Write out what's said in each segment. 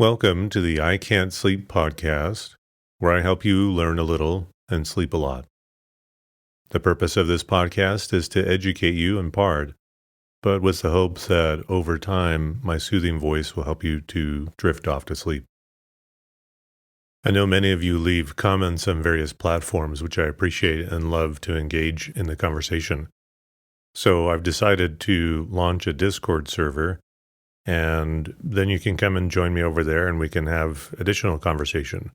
Welcome to the I Can't Sleep podcast, where I help you learn a little and sleep a lot. The purpose of this podcast is to educate you in part, but with the hopes that over time, my soothing voice will help you to drift off to sleep. I know many of you leave comments on various platforms, which I appreciate and love to engage in the conversation. So I've decided to launch a Discord server, and then you can come and join me over there and we can have additional conversation.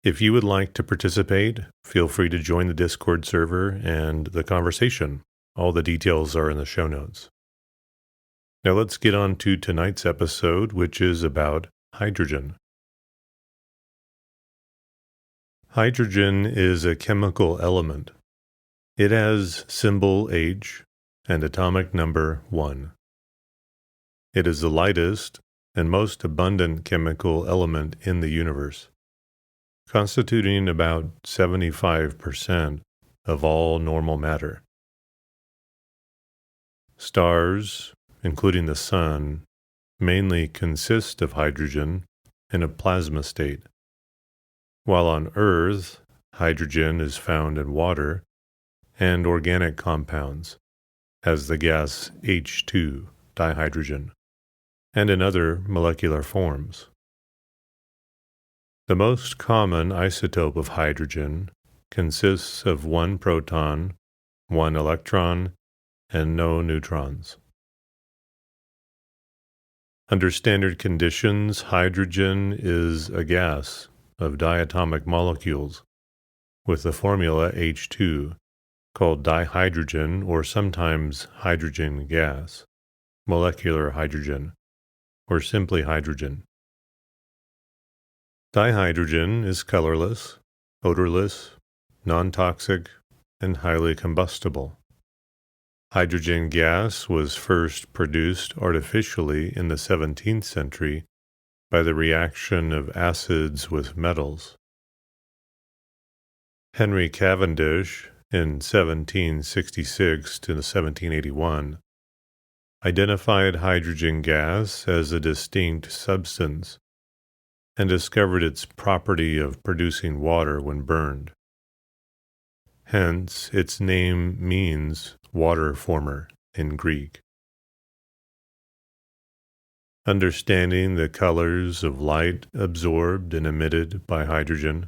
If you would like to participate, feel free to join the Discord server and the conversation. All the details are in the show notes. Now let's get on to tonight's episode, which is about hydrogen. Hydrogen is a chemical element. It has symbol H and atomic number 1. It is the lightest and most abundant chemical element in the universe, constituting about 75% of all normal matter. Stars, including the Sun, mainly consist of hydrogen in a plasma state, while on Earth, hydrogen is found in water and organic compounds, as the gas H2, dihydrogen, and in other molecular forms. The most common isotope of hydrogen consists of 1 proton, 1 electron, and no neutrons. Under standard conditions, hydrogen is a gas of diatomic molecules with the formula H2, called dihydrogen or sometimes hydrogen gas, molecular hydrogen, or simply hydrogen. Dihydrogen is colorless, odorless, non-toxic, and highly combustible. Hydrogen gas was first produced artificially in the 17th century by the reaction of acids with metals. Henry Cavendish, in 1766 to 1781, identified hydrogen gas as a distinct substance and discovered its property of producing water when burned. Hence, its name means water former in Greek. Understanding the colors of light absorbed and emitted by hydrogen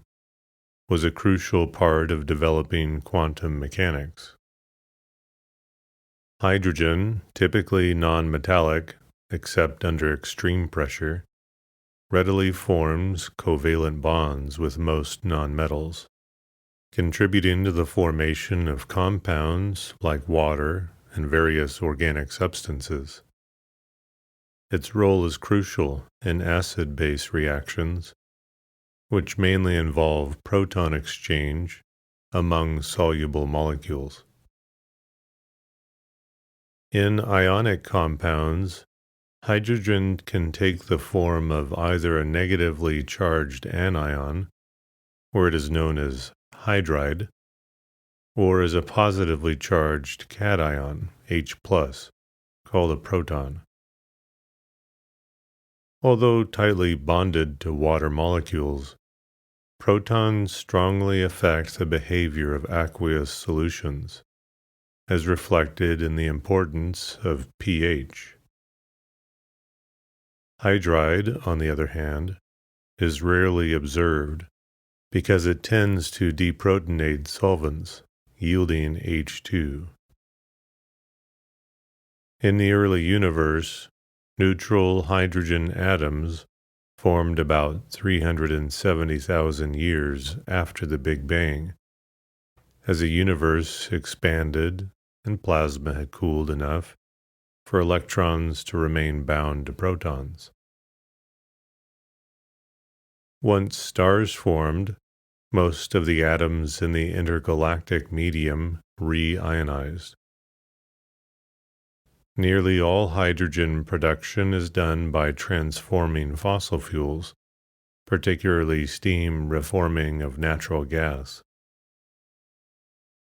was a crucial part of developing quantum mechanics. Hydrogen, typically non-metallic except under extreme pressure, readily forms covalent bonds with most nonmetals, contributing to the formation of compounds like water and various organic substances. Its role is crucial in acid-base reactions, which mainly involve proton exchange among soluble molecules. In ionic compounds, hydrogen can take the form of either a negatively charged anion, where it is known as hydride, or as a positively charged cation, H+, called a proton. Although tightly bonded to water molecules, protons strongly affect the behavior of aqueous solutions, as reflected in the importance of pH. Hydride, on the other hand, is rarely observed because it tends to deprotonate solvents, yielding H2. In the early universe, neutral hydrogen atoms formed about 370,000 years after the Big Bang, as the universe expanded and plasma had cooled enough for electrons to remain bound to protons. Once stars formed, most of the atoms in the intergalactic medium re-ionized. Nearly all hydrogen production is done by transforming fossil fuels, particularly steam reforming of natural gas.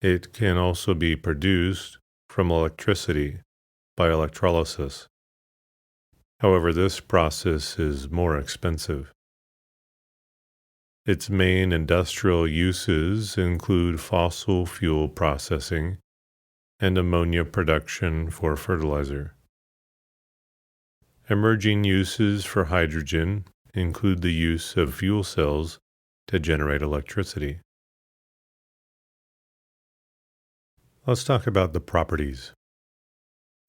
It can also be produced from electricity by electrolysis. However, this process is more expensive. Its main industrial uses include fossil fuel processing and ammonia production for fertilizer. Emerging uses for hydrogen include the use of fuel cells to generate electricity. Let's talk about the properties.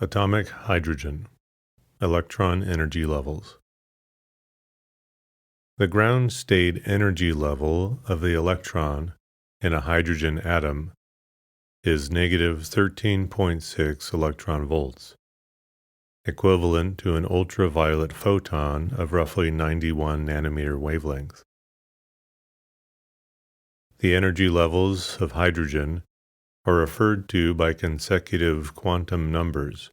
Atomic hydrogen, electron energy levels. The ground state energy level of the electron in a hydrogen atom is negative 13.6 electron volts, equivalent to an ultraviolet photon of roughly 91 nanometer wavelength. The energy levels of hydrogen are referred to by consecutive quantum numbers,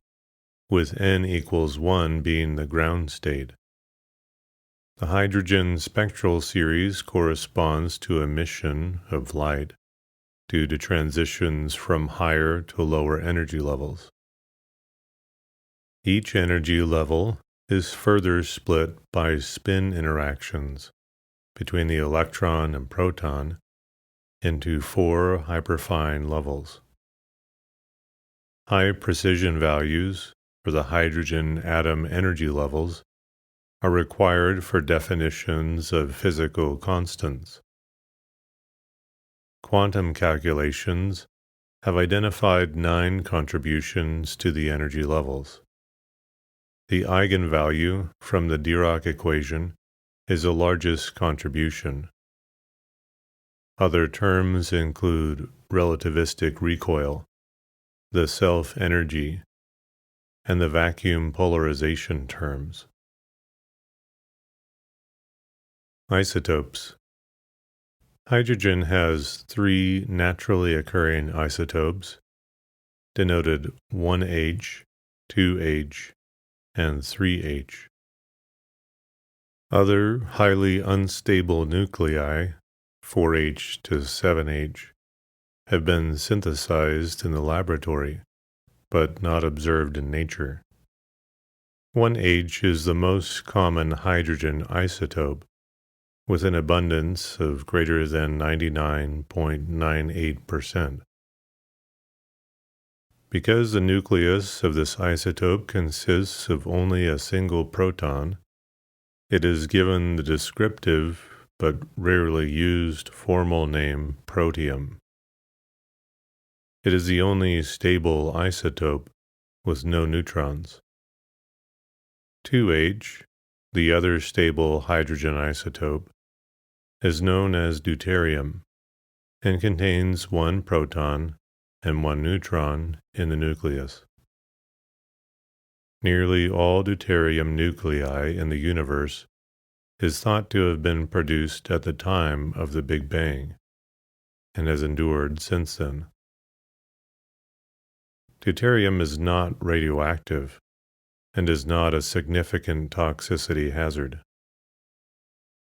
with n equals 1 being the ground state. The hydrogen spectral series corresponds to emission of light due to transitions from higher to lower energy levels. Each energy level is further split by spin interactions between the electron and proton into 4 hyperfine levels. High precision values for the hydrogen atom energy levels are required for definitions of physical constants. Quantum calculations have identified 9 contributions to the energy levels. The eigenvalue from the Dirac equation is the largest contribution. Other terms include relativistic recoil, the self-energy, and the vacuum polarization terms. Isotopes. Hydrogen has 3 naturally occurring isotopes, denoted 1H, 2H, and 3H. Other highly unstable nuclei, 4H to 7H, have been synthesized in the laboratory, but not observed in nature. 1H is the most common hydrogen isotope, with an abundance of greater than 99.98%. Because the nucleus of this isotope consists of only a single proton, it is given the descriptive but rarely used formal name protium. It is the only stable isotope with no neutrons. 2H, the other stable hydrogen isotope, is known as deuterium and contains 1 proton and 1 neutron in the nucleus. Nearly all deuterium nuclei in the universe is thought to have been produced at the time of the Big Bang and has endured since then. Deuterium is not radioactive and is not a significant toxicity hazard.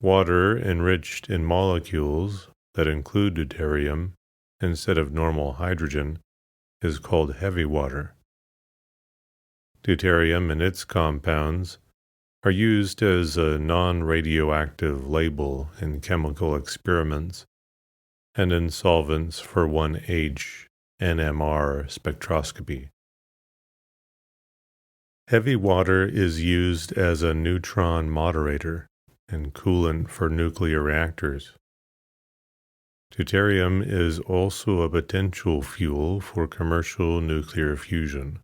Water enriched in molecules that include deuterium instead of normal hydrogen is called heavy water. Deuterium and its compounds are used as a non-radioactive label in chemical experiments and in solvents for 1H NMR spectroscopy. Heavy water is used as a neutron moderator and coolant for nuclear reactors. Deuterium is also a potential fuel for commercial nuclear fusion.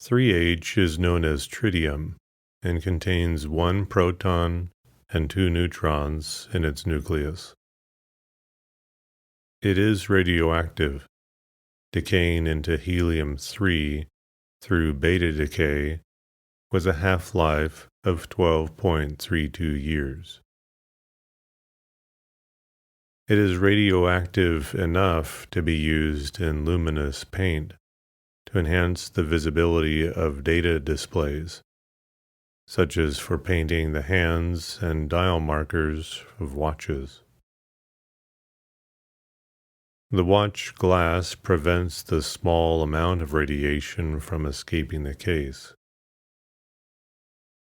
3H is known as tritium and contains 1 proton and 2 neutrons in its nucleus. It is radioactive, decaying into helium-3 through beta decay with a half-life of 12.32 years. It is radioactive enough to be used in luminous paint to enhance the visibility of data displays, such as for painting the hands and dial markers of watches. The watch glass prevents the small amount of radiation from escaping the case.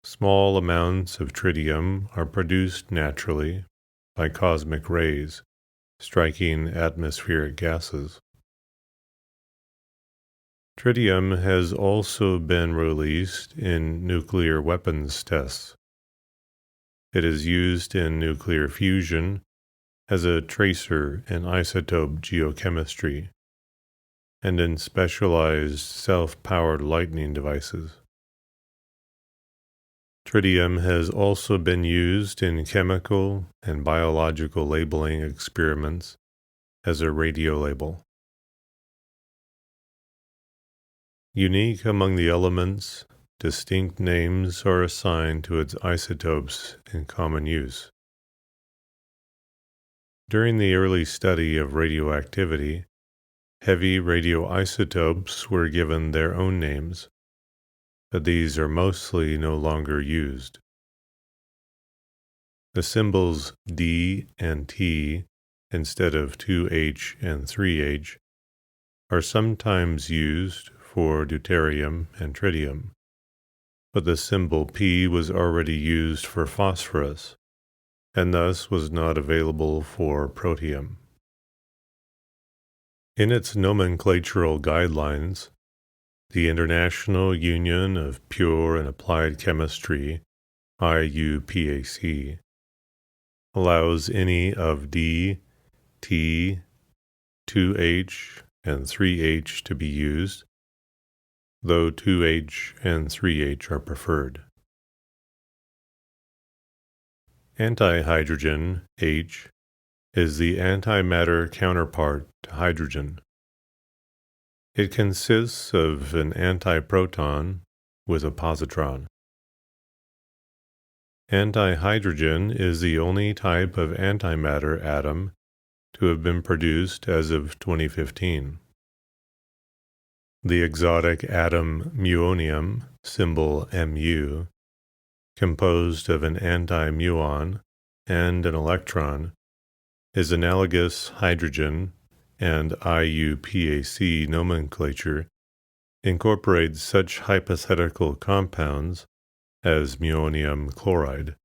Small amounts of tritium are produced naturally by cosmic rays striking atmospheric gases. Tritium has also been released in nuclear weapons tests. It is used in nuclear fusion as a tracer in isotope geochemistry and in specialized self-powered lightning devices. Tritium has also been used in chemical and biological labeling experiments as a radiolabel. Unique among the elements, distinct names are assigned to its isotopes in common use. During the early study of radioactivity, heavy radioisotopes were given their own names, but these are mostly no longer used. The symbols D and T instead of 2H and 3H are sometimes used for deuterium and tritium, but the symbol P was already used for phosphorus, and thus was not available for protium. In its nomenclatural guidelines, the International Union of Pure and Applied Chemistry, IUPAC, allows any of D, T, 2H, and 3H to be used, though 2H and 3H are preferred. Antihydrogen, H, is the antimatter counterpart to hydrogen. It consists of an antiproton with a positron. Antihydrogen is the only type of antimatter atom to have been produced as of 2015. The exotic atom muonium, symbol Mu, composed of an anti-muon and an electron, is analogous hydrogen, and IUPAC nomenclature incorporates such hypothetical compounds as muonium chloride,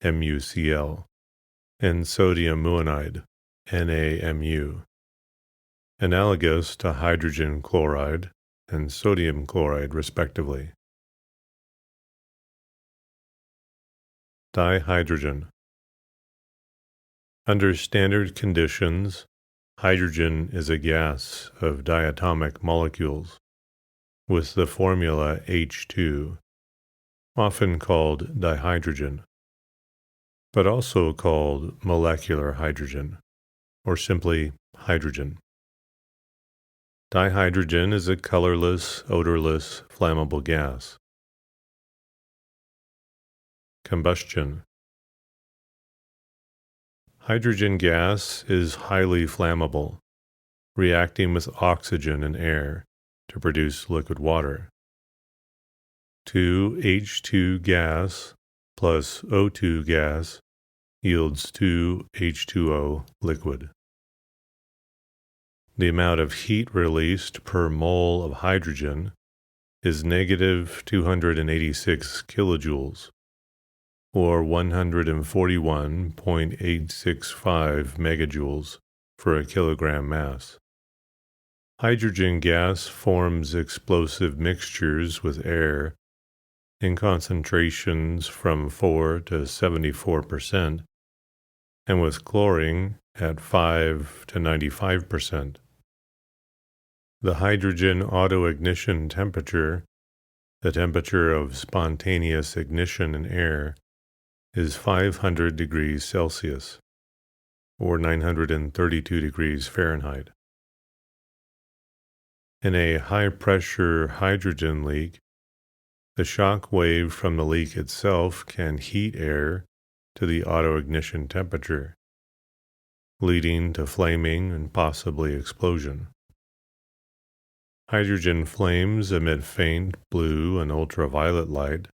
MuCl, and sodium muonide, NaMu, analogous to hydrogen chloride and sodium chloride, respectively. Dihydrogen. Under standard conditions, hydrogen is a gas of diatomic molecules with the formula H2, often called dihydrogen, but also called molecular hydrogen, or simply hydrogen. Dihydrogen is a colorless, odorless, flammable gas. Combustion. Hydrogen gas is highly flammable, reacting with oxygen and air to produce liquid water. 2H2 gas plus O2 gas yields 2H2O liquid. The amount of heat released per mole of hydrogen is negative 286 kilojoules, or 141.865 megajoules for a kilogram mass. Hydrogen gas forms explosive mixtures with air in concentrations from 4 to 74%, and with chlorine at 5 to 95%. The hydrogen autoignition temperature, the temperature of spontaneous ignition in air, is 500 degrees Celsius, or 932 degrees Fahrenheit. In a high-pressure hydrogen leak, the shock wave from the leak itself can heat air to the autoignition temperature, leading to flaming and possibly explosion. Hydrogen flames emit faint blue and ultraviolet light.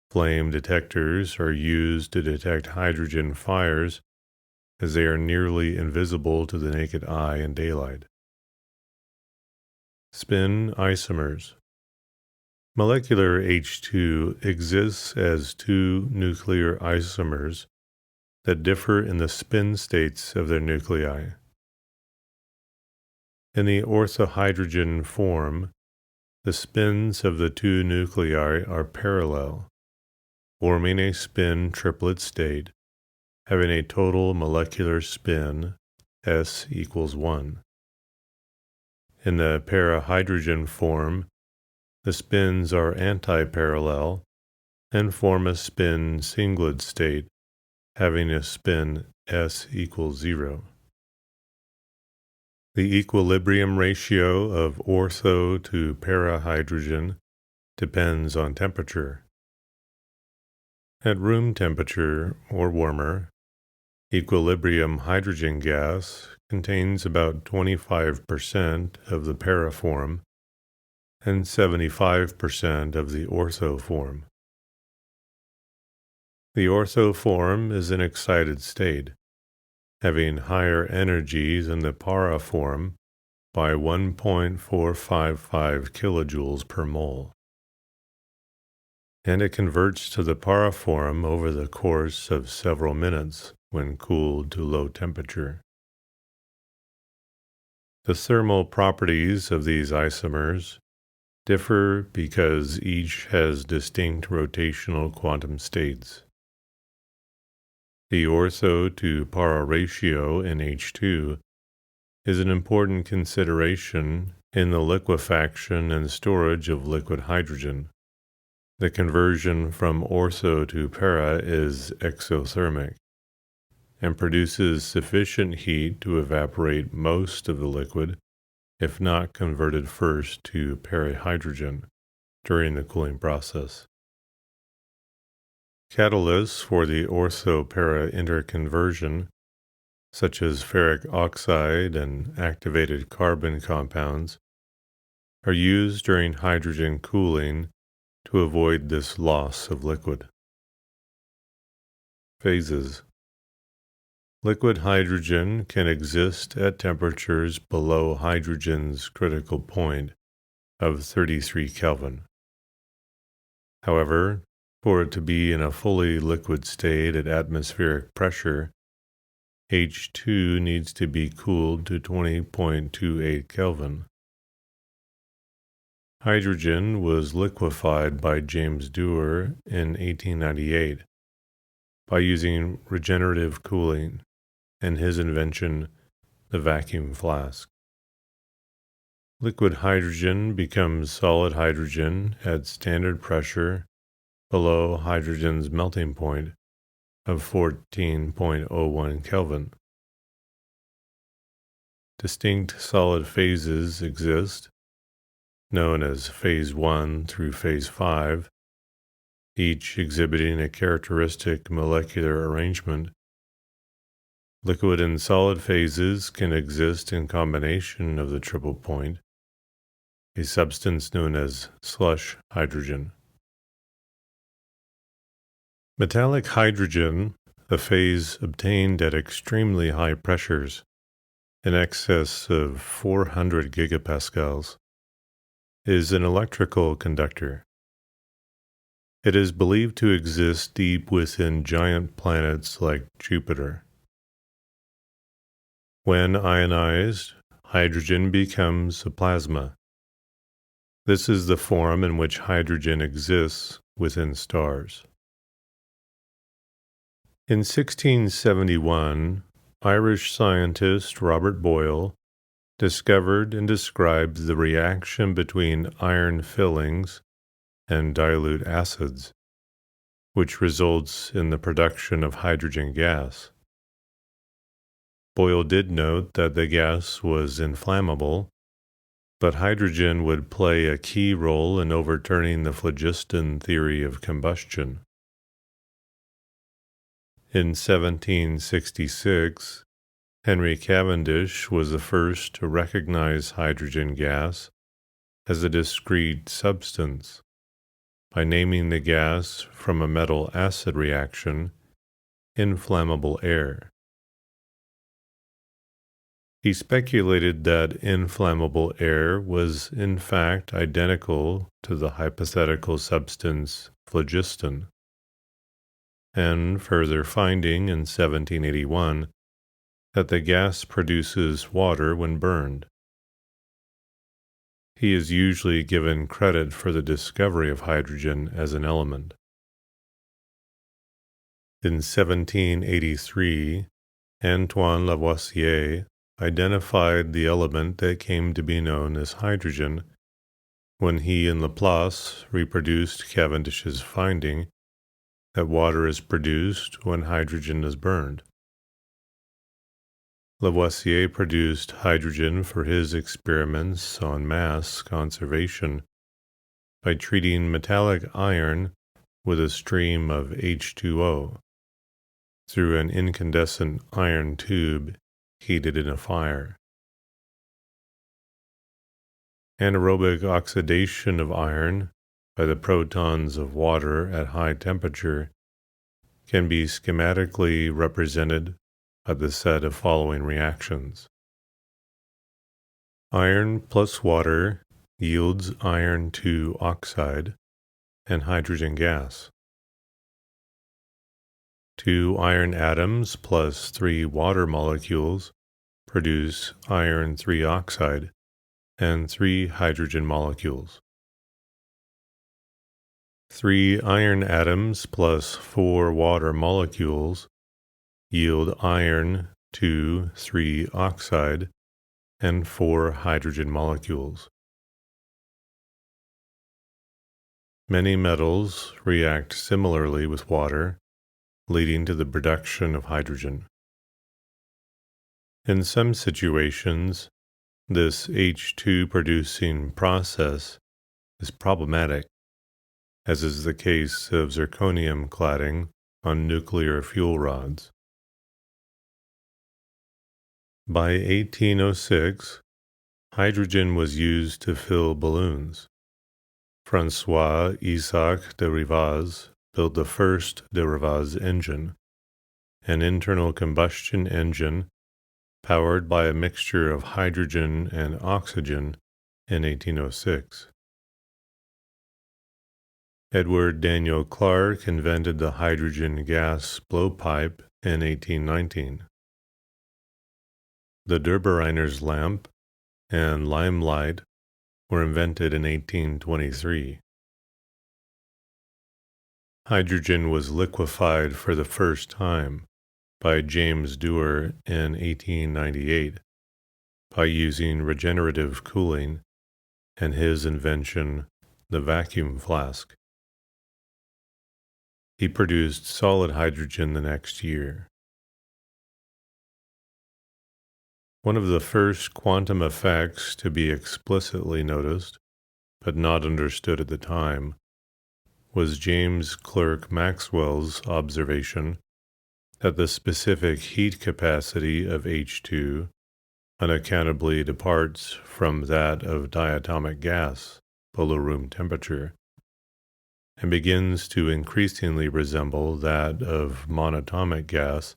Flame detectors are used to detect hydrogen fires as they are nearly invisible to the naked eye in daylight. Spin isomers. Molecular H2 exists as two nuclear isomers that differ in the spin states of their nuclei. In the orthohydrogen form, the spins of the two nuclei are parallel, forming a spin triplet state, having a total molecular spin S equals 1. In the parahydrogen form, the spins are antiparallel and form a spin singlet state, having a spin S equals 0. The equilibrium ratio of ortho to parahydrogen depends on temperature. At room temperature or warmer, equilibrium hydrogen gas contains about 25% of the para form and 75% of the ortho form. The ortho form is an excited state, having higher energies than the para form by 1.455 kilojoules per mole, and it converts to the para form over the course of several minutes when cooled to low temperature. The thermal properties of these isomers differ because each has distinct rotational quantum states. The ortho to para ratio in H2 is an important consideration in the liquefaction and storage of liquid hydrogen. The conversion from ortho to para is exothermic and produces sufficient heat to evaporate most of the liquid, if not converted first to perihydrogen during the cooling process. Catalysts for the ortho-para interconversion, such as ferric oxide and activated carbon compounds, are used during hydrogen cooling to avoid this loss of liquid. Phases. Liquid hydrogen can exist at temperatures below hydrogen's critical point of 33 Kelvin. However, for it to be in a fully liquid state at atmospheric pressure, H2 needs to be cooled to 20.28 Kelvin. Hydrogen was liquefied by James Dewar in 1898 by using regenerative cooling and his invention, the vacuum flask. Liquid hydrogen becomes solid hydrogen at standard pressure below hydrogen's melting point of 14.01 Kelvin. Distinct solid phases exist, known as phase 1 through phase 5, each exhibiting a characteristic molecular arrangement. Liquid and solid phases can exist in combination of the triple point, a substance known as slush hydrogen. Metallic hydrogen, a phase obtained at extremely high pressures, in excess of 400 gigapascals, is an electrical conductor. It is believed to exist deep within giant planets like Jupiter. When ionized, hydrogen becomes a plasma. This is the form in which hydrogen exists within stars. In 1671, Irish scientist Robert Boyle discovered and described the reaction between iron fillings and dilute acids, which results in the production of hydrogen gas. Boyle did note that the gas was inflammable, but hydrogen would play a key role in overturning the phlogiston theory of combustion. In 1766, Henry Cavendish was the first to recognize hydrogen gas as a discrete substance by naming the gas from a metal-acid reaction inflammable air. He speculated that inflammable air was in fact identical to the hypothetical substance phlogiston, and further finding in 1781 that the gas produces water when burned. He is usually given credit for the discovery of hydrogen as an element. In 1783, Antoine Lavoisier identified the element that came to be known as hydrogen when he and Laplace reproduced Cavendish's finding that water is produced when hydrogen is burned. Lavoisier produced hydrogen for his experiments on mass conservation by treating metallic iron with a stream of H2O through an incandescent iron tube heated in a fire. Anaerobic oxidation of iron by the protons of water at high temperature can be schematically represented by the set of following reactions. Iron plus water yields iron 2 oxide and hydrogen gas. 2 iron atoms plus 3 water molecules produce iron 3 oxide and 3 hydrogen molecules. 3 iron atoms plus 4 water molecules yield iron 2, 3 oxide and 4 hydrogen molecules. Many metals react similarly with water, leading to the production of hydrogen. In some situations, this H2 producing process is problematic, as is the case of zirconium cladding on nuclear fuel rods. By 1806, hydrogen was used to fill balloons. François Isaac de Rivaz built the first de Rivaz engine, an internal combustion engine powered by a mixture of hydrogen and oxygen in 1806. Edward Daniel Clark invented the hydrogen gas blowpipe in 1819. The Derbyriner's lamp and limelight were invented in 1823. Hydrogen was liquefied for the first time by James Dewar in 1898 by using regenerative cooling and his invention, the vacuum flask. He produced solid hydrogen the next year. One of the first quantum effects to be explicitly noticed, but not understood at the time, was James Clerk Maxwell's observation that the specific heat capacity of H2 unaccountably departs from that of diatomic gas below room temperature and begins to increasingly resemble that of monatomic gas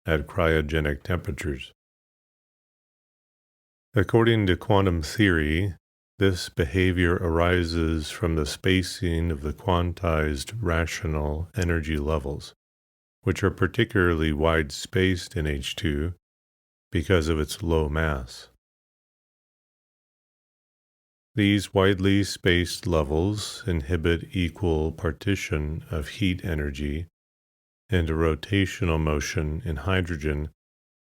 at cryogenic temperatures. According to quantum theory, this behavior arises from the spacing of the quantized rational energy levels, which are particularly wide-spaced in H2 because of its low mass. These widely spaced levels inhibit equal partition of heat energy and a rotational motion in hydrogen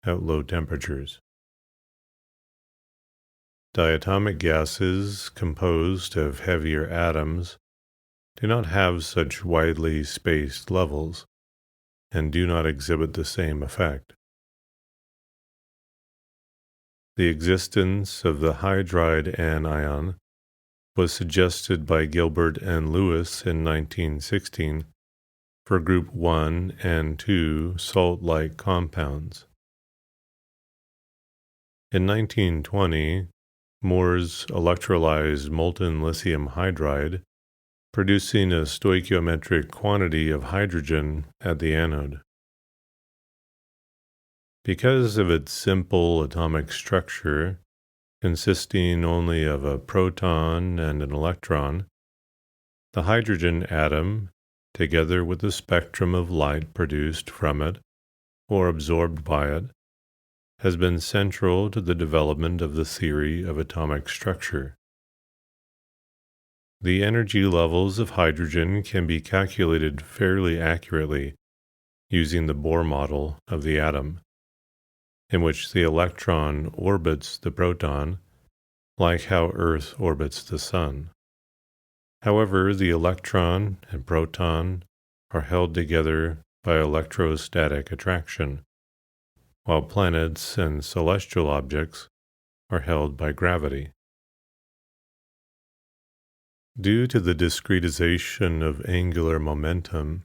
at low temperatures. Diatomic gases composed of heavier atoms do not have such widely spaced levels and do not exhibit the same effect. The existence of the hydride anion was suggested by Gilbert and Lewis in 1916 for group 1 and 2 salt-like compounds. In 1920, Mohr's electrolyzed molten lithium hydride, producing a stoichiometric quantity of hydrogen at the anode. Because of its simple atomic structure, consisting only of a proton and an electron, the hydrogen atom, together with the spectrum of light produced from it or absorbed by it, has been central to the development of the theory of atomic structure. The energy levels of hydrogen can be calculated fairly accurately using the Bohr model of the atom, in which the electron orbits the proton, like how Earth orbits the Sun. However, the electron and proton are held together by electrostatic attraction, while planets and celestial objects are held by gravity. Due to the discretization of angular momentum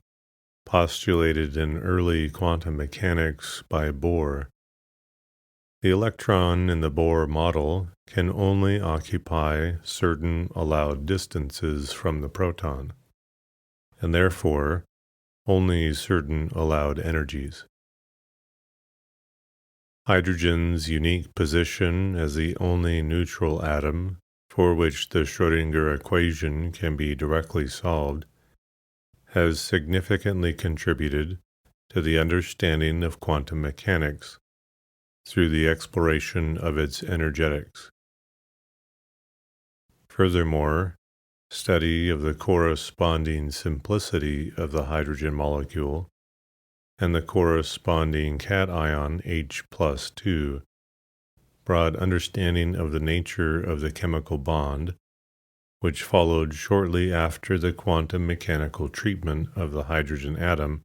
postulated in early quantum mechanics by Bohr, the electron in the Bohr model can only occupy certain allowed distances from the proton, and therefore only certain allowed energies. Hydrogen's unique position as the only neutral atom for which the Schrödinger equation can be directly solved has significantly contributed to the understanding of quantum mechanics through the exploration of its energetics. Furthermore, study of the corresponding simplicity of the hydrogen molecule and the corresponding cation H plus 2 brought understanding of the nature of the chemical bond, which followed shortly after the quantum mechanical treatment of the hydrogen atom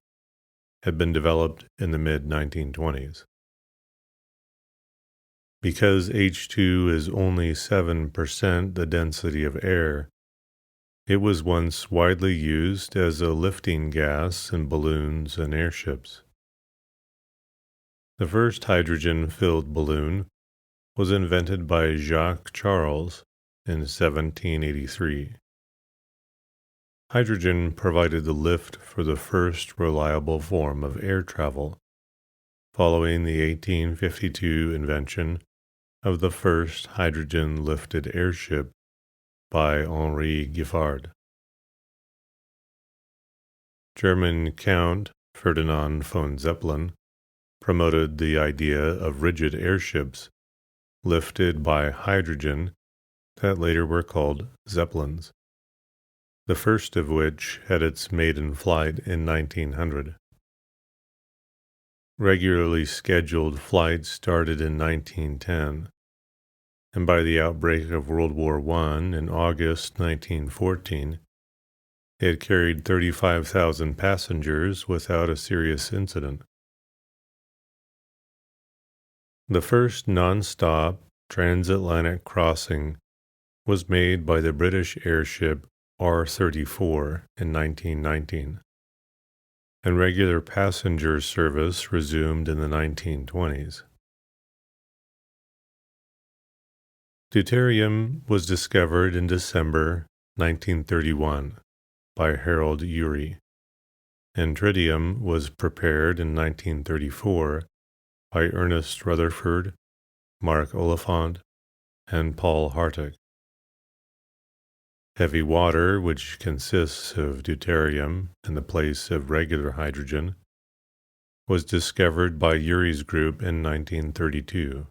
had been developed in the mid-1920s. Because H2 is only 7% the density of air, it was once widely used as a lifting gas in balloons and airships. The first hydrogen-filled balloon was invented by Jacques Charles in 1783. Hydrogen provided the lift for the first reliable form of air travel, following the 1852 invention of the first hydrogen-lifted airship by Henri Giffard. German Count Ferdinand von Zeppelin promoted the idea of rigid airships lifted by hydrogen that later were called Zeppelins, the first of which had its maiden flight in 1900. Regularly scheduled flights started in 1910, and by the outbreak of World War I in August 1914, it had carried 35,000 passengers without a serious incident. The first non-stop transatlantic crossing was made by the British airship R-34 in 1919, and regular passenger service resumed in the 1920s. Deuterium was discovered in December 1931 by Harold Urey, and tritium was prepared in 1934 by Ernest Rutherford, Mark Oliphant, and Paul Hartig. Heavy water, which consists of deuterium in the place of regular hydrogen, was discovered by Urey's group in 1932.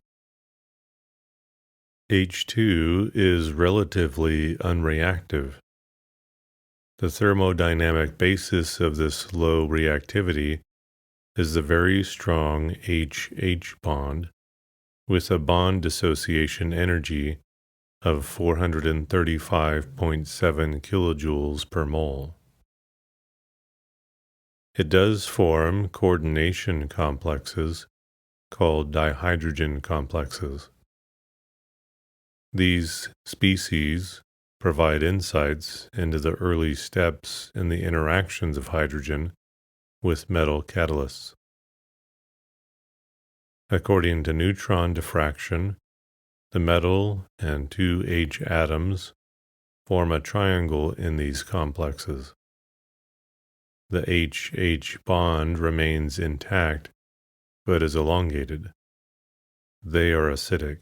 H2 is relatively unreactive. The thermodynamic basis of this low reactivity is the very strong H-H bond with a bond dissociation energy of 435.7 kilojoules per mole. It does form coordination complexes called dihydrogen complexes. These species provide insights into the early steps in the interactions of hydrogen with metal catalysts. According to neutron diffraction, the metal and two H atoms form a triangle in these complexes. The H-H bond remains intact but is elongated. They are acidic.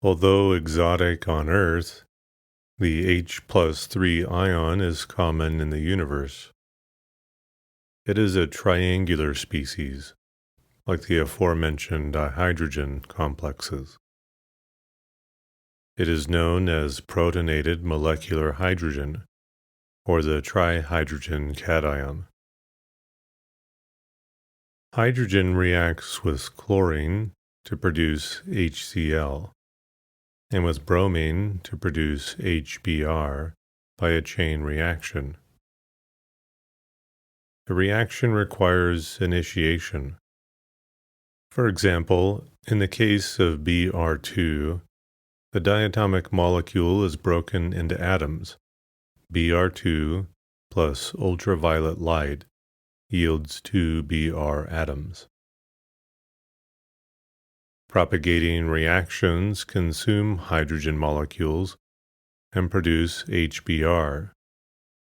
Although exotic on Earth, the H+3 ion is common in the universe. It is a triangular species, like the aforementioned dihydrogen complexes. It is known as protonated molecular hydrogen, or the trihydrogen cation. Hydrogen reacts with chlorine to produce HCl, and with bromine to produce HBr by a chain reaction. The reaction requires initiation. For example, in the case of Br2, the diatomic molecule is broken into atoms. Br2 plus ultraviolet light yields 2 Br atoms. Propagating reactions consume hydrogen molecules and produce HBr,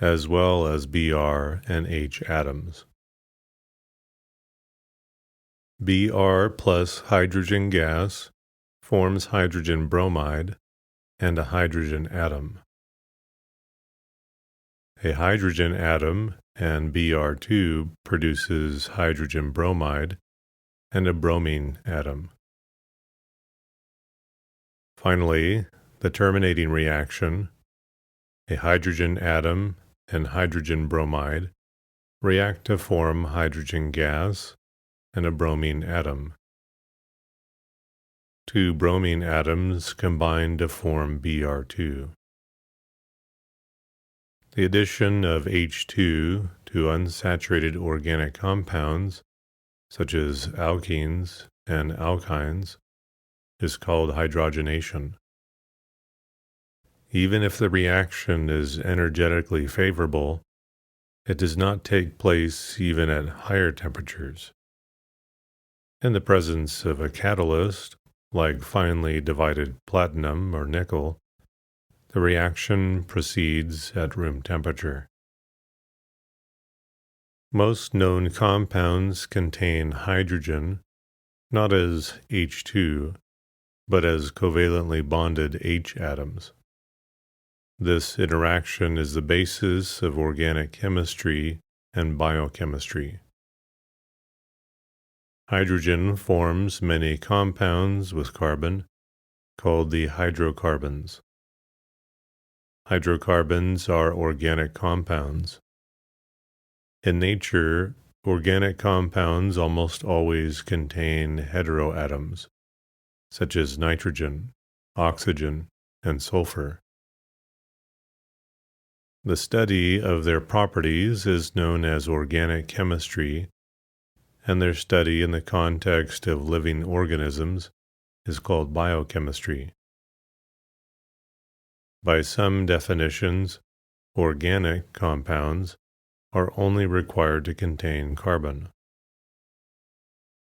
as well as Br and H atoms. Br plus hydrogen gas forms hydrogen bromide and a hydrogen atom. A hydrogen atom and Br2 produces hydrogen bromide and a bromine atom. Finally, the terminating reaction, a hydrogen atom and hydrogen bromide react to form hydrogen gas and a bromine atom. 2 bromine atoms combine to form Br2. The addition of H2 to unsaturated organic compounds, such as alkenes and alkynes, is called hydrogenation. Even if the reaction is energetically favorable, it does not take place even at higher temperatures. In the presence of a catalyst, like finely divided platinum or nickel, the reaction proceeds at room temperature. Most known compounds contain hydrogen, not as H2, but as covalently bonded H atoms. This interaction is the basis of organic chemistry and biochemistry. Hydrogen forms many compounds with carbon, called the hydrocarbons. Hydrocarbons are organic compounds. In nature, organic compounds almost always contain heteroatoms, such as nitrogen, oxygen, and sulfur. The study of their properties is known as organic chemistry, and their study in the context of living organisms is called biochemistry. By some definitions, organic compounds are only required to contain carbon.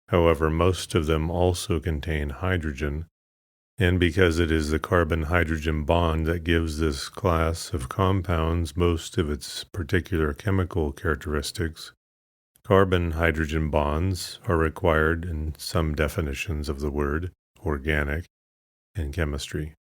However, most of them also contain hydrogen, and because it is the carbon-hydrogen bond that gives this class of compounds most of its particular chemical characteristics, carbon-hydrogen bonds are required in some definitions of the word organic in chemistry.